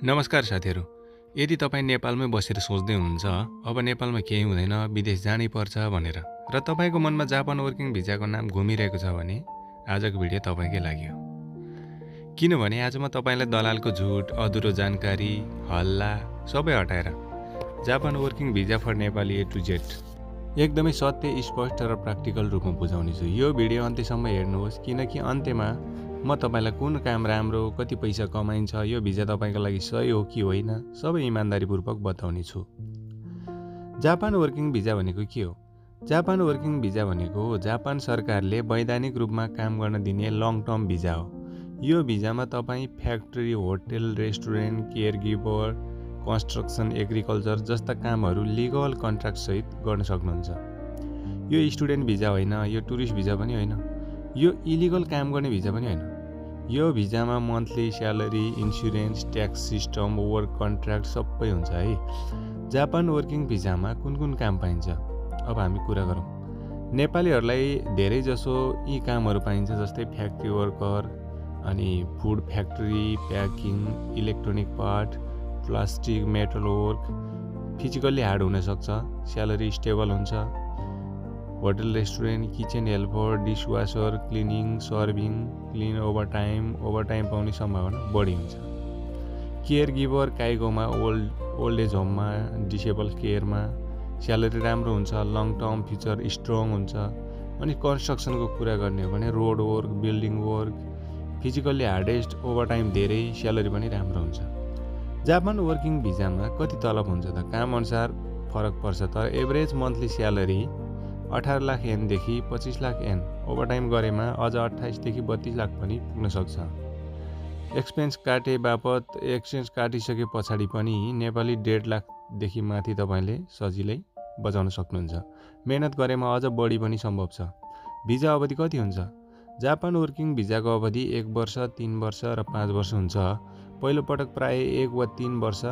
नमस्कार साथीहरू। यदि तपाईँ नेपालमै बसेर सोच्दै हुनुहुन्छ अब नेपालमा केही हुँदैन, विदेश जानै पर्छ भनेर र तपाईँको मनमा जापान वर्किङ भिजाको नाम घुमिरहेको छ भने आजको भिडियो तपाईँकै लागि हो। किनभने आज म तपाईँलाई दलालको झुट, अधुरो जानकारी, हल्ला सबै हटाएर Japan working visa for Nepali A to Z एकदमै सत्य, स्पष्ट र प्र्याक्टिकल रूपमा बुझाउने छु। यो भिडियो अन्त्यसम्म हेर्नुहोस्, किनकि अन्त्यमा म तपाईँलाई कुन काम राम्रो, कति पैसा कमाइन्छ, यो भिजा तपाईँको लागि सही हो कि होइन, सबै इमान्दारीपूर्वक बताउने छु। जापान वर्किङ भिजा भनेको के हो? जापान वर्किङ भिजा भनेको जापान सरकारले वैधानिक रूपमा काम गर्न दिने लङ टर्म भिजा हो। यो भिजामा तपाईँ factory, hotel, restaurant, care giver, construction, agriculture जस्ता कामहरू लिगल कन्ट्र्याक्ट सहित गर्न सक्नुहुन्छ। यो स्टुडेन्ट भिजा होइन, यो टुरिस्ट भिजा पनि होइन, यो इलिगल काम गर्ने भिजा पनि होइन। यो भिजामा monthly salary, insurance, tax system, work contract सबै हुन्छ है। जापान वर्किङ भिजामा कुन कुन काम पाइन्छ अब हामी कुरा गरौँ। नेपालीहरूलाई धेरै जसो यी कामहरू पाइन्छ, जस्तै फ्याक्ट्री वर्कर, अनि food factory, packing, electronic part, plastic, metal work. Physically hard हुनसक्छ, स्यालेरी स्टेबल हुन्छ। Hotel, restaurant, kitchen helper, dishwasher, cleaning, serving, clean overtime पाउने सम्भावना बढी हुन्छ। केयर गिभर, काइगोमा, ओल्ड एज होममा, डिसेबल केयरमा स्यालेरी राम्रो हुन्छ, लङ टर्म फ्युचर स्ट्रङ हुन्छ। अनि कन्स्ट्रक्सनको कुरा गर्ने हो भने road work, building work, physically hardest, overtime धेरै, स्यालेरी पनि राम्रो हुन्छ। जापान वर्किङ भिजामा कति तलब हुन्छ त? काम अनुसार फरक पर्छ, तर एभरेज मन्थली स्यालेरी 18 लाख एनदेखि 25 लाख एन, ओभरटाइम गरेमा अझ 28 देखि 32 लाख पनि पुग्न सक्छ। एक्सपेन्स काटे बापत एक्सपेन्स काटिसके पछाडि पनि नेपाली 1.5 लाखदेखि माथि तपाईँले सजिलै बचाउन सक्नुहुन्छ। मेहनत गरेमा अझ बढी पनि सम्भव छ। भिजा अवधि कति हुन्छ? जापान वर्किङ भिजाको अवधि 1 वर्ष, 3 वर्ष र 5 वर्ष हुन्छ। पहिलो पटक प्राय 1 वा 3 वर्ष,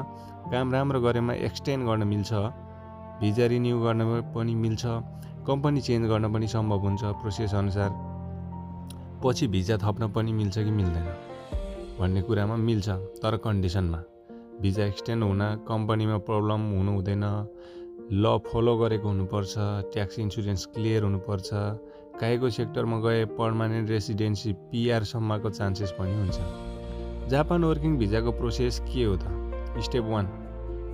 काम राम्रो गरेमा एक्सटेन्ड गर्न मिल्छ, भिजा रिन्यू गर्न पनि मिल्छ, कम्पनी चेन्ज गर्न पनि सम्भव हुन्छ प्रोसेस अनुसार। पछि भिजा थप्न पनि मिल्छ कि मिल्दैन भन्ने कुरामा मिल्छ, तर कन्डिसनमा। भिजा एक्सटेन्ड हुन कम्पनीमा प्रब्लम हुनु हुँदैन, ल फलो गरेको हुनुपर्छ, ट्याक्स इन्सुरेन्स क्लियर हुनुपर्छ, काहीको सेक्टरमा गए पर्मानेन्ट रेसिडेन्सी PR सम्मको चान्सेस पनि हुन्छ। जापान वर्किङ भिजाको प्रोसेस के हो त? स्टेप 1,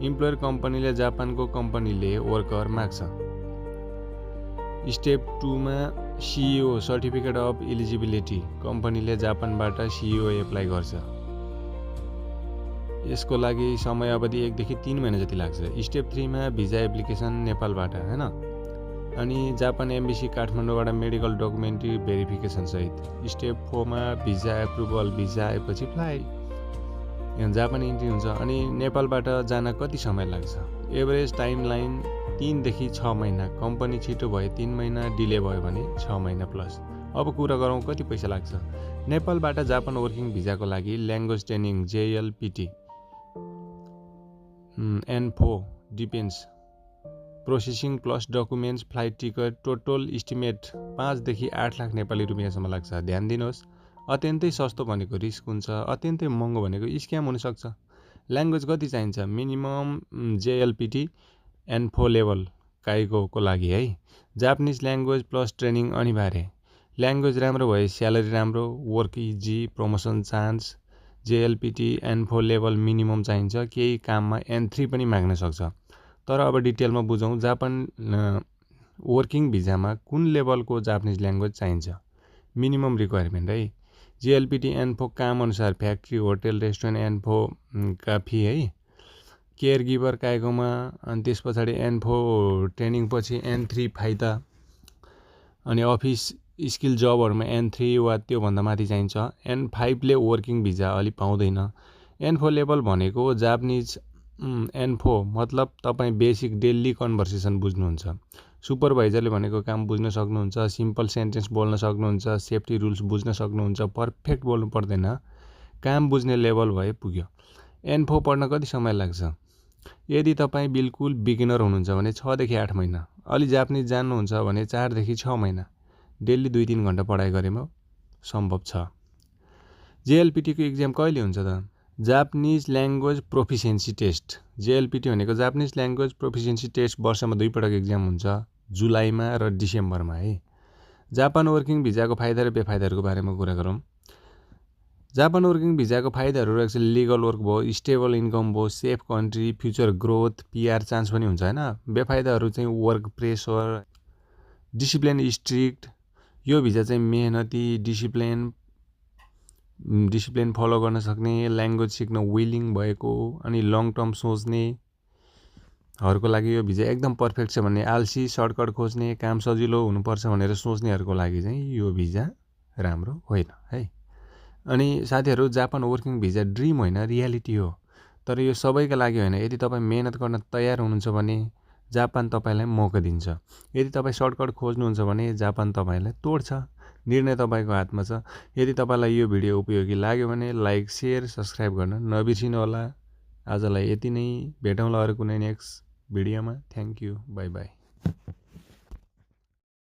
इम्प्लोयर कम्पनीले जापानको कम्पनीले वर्कर माग्छ। स्टेप 2 मा CEO सर्टिफिकेट अफ इलिजिबिलिटी, कम्पनीले जापानबाट CEO एप्लाई गर्छ। यसको लागि समय अवधि 1 देखि 3 महिना जति लाग्छ। स्टेप 3 मा भिजा एप्लिकेसन नेपालबाट हैन, अनि जापान एम्बेसी काठमाडौँबाट मेडिकल डकुमेन्ट्री भेरिफिकेसन सहित। स्टेप 4 मा भिजा एप्रुभल, भिजा आएपछि फ्लाइट जापान इन्ट्री हुन्छ। अनि नेपालबाट जान कति समय लाग्छ? एभरेज टाइम लाइन 3 देखि 6 महिना, कम्पनी छिटो भए 3 महिना, डिले भयो भने 6 महिना प्लस। अब कुरा गरौँ कति पैसा लाग्छ। नेपालबाट जापान वर्किङ भिजाको लागि language training, JLPT, N4 depends, processing plus documents, flight ticket, total estimate 5 देखि 8 लाख नेपाली रुपियाँसम्म लाग्छ। ध्यान दिनुहोस्, अत्यन्तै सस्तो भनेको रिस्क हुन्छ, अत्यन्तै महँगो भनेको स्क्याम हुनसक्छ। ल्याङ्ग्वेज कति चाहिन्छ? मिनिमम JLPT N4 लेभल काइगोको लागि है। जापानिज ल्याङ्ग्वेज प्लस ट्रेनिङ अनिवार्य। ल्याङ्ग्वेज राम्रो भए स्यालेरी राम्रो, work easy, promotion chance. JLPT N4 level minimum चाहिन्छ, केही काममा N3 पनि माग्न सक्छ। तर अब डिटेलमा बुझौँ, जापान वर्किङ भिजामा कुन लेभलको जापानिज ल्याङ्ग्वेज चाहिन्छ? मिनिमम रिक्वायरमेन्ट है। JLPT N4 काम अनुसार फ्याक्ट्री, होटल, रेस्टुरेन्ट N4 काफी है। केयर गिभर काइगोमा, अनि त्यस पछाडि N4 ट्रेनिङ पछि N3 फाइदा। अनि अफिस स्किल जबहरूमा N3 वा त्योभन्दा माथि चाहिन्छ। N5 ले वर्किङ भिजा अलि पाउँदैन। N4 लेभल भनेको जापानिज N4 मतलब तपाईँ बेसिक डेली कन्भर्सेसन बुझ्नुहुन्छ, सुपरभाइजरले भनेको काम बुझ्न सक्नुहुन्छ, सिम्पल सेन्टेन्स बोल्न सक्नुहुन्छ, सेफ्टी रुल्स बुझ्न सक्नुहुन्छ, पर्फेक्ट बोल्नु पर्दैन, काम बुझ्ने लेभल भए पुग्यो। N4 पढ्न कति समय लाग्छ? यदि तपाईँ बिल्कुल बिगिनर हुनुहुन्छ भने 6 देखि 8 महिना, अलि जापानिज जान्नुहुन्छ भने 4 देखि 6 महिना, डेली 2-3 घण्टा पढाइ गरेमा सम्भव छ। JLPT को एक्जाम कहिले हुन्छ त? Japanese language proficiency test JLPT भनेको जापानिज ल्याङ्ग्वेज प्रोफिसियन्सी टेस्ट वर्षमा 2 पटक एक्जाम हुन्छ, जुलाईमा र डिसेम्बरमा है। जापान वर्किङ भिजाको फाइदा र बेफाइदाहरूको बारेमा कुरा गरौँ। जापान वर्किङ भिजाको फाइदाहरू एक्चुअली लिगल वर्क भयो, स्टेबल इन्कम भयो, safe country, future growth, PR chance पनि हुन्छ हैन। बेफाइदाहरू चाहिँ वर्क प्रेसर, डिसिप्लिन स्ट्रिक्ट। यो भिजा चाहिँ मेहनती, डिसिप्लिन फलो गर्न सक्ने, ल्याङ्ग्वेज सिक्न विलिङ भएको अनि लङ टर्म सोच्नेहरूको लागि यो भिजा एकदम पर्फेक्ट छ। भन्ने आल्सी, सर्टकट खोज्ने, काम सजिलो हुनुपर्छ भनेर सोच्नेहरूको लागि चाहिँ यो भिजा राम्रो होइन है। अनि साथीहरू, जापान वर्किङ भिजा ड्रिम होइन, रियालिटी हो। तर यो सबैका लागि होइन। यदि तपाईँ मेहनत गर्न तयार हुनुहुन्छ भने जापान तपाईँलाई मौका दिन्छ। यदि तपाईँ सर्टकट खोज्नुहुन्छ भने जापान तपाईँलाई तोड्छ। निर्णय तपाईँको हातमा छ। यदि तपाईँलाई यो भिडियो उपयोगी लाग्यो भने लाइक, सेयर, सब्सक्राइब गर्न नबिर्सिनु होला। आजलाई यति नै। भेटौँला अरू कुनै नेक्स्ट भिडियोमा। Thank you, by by.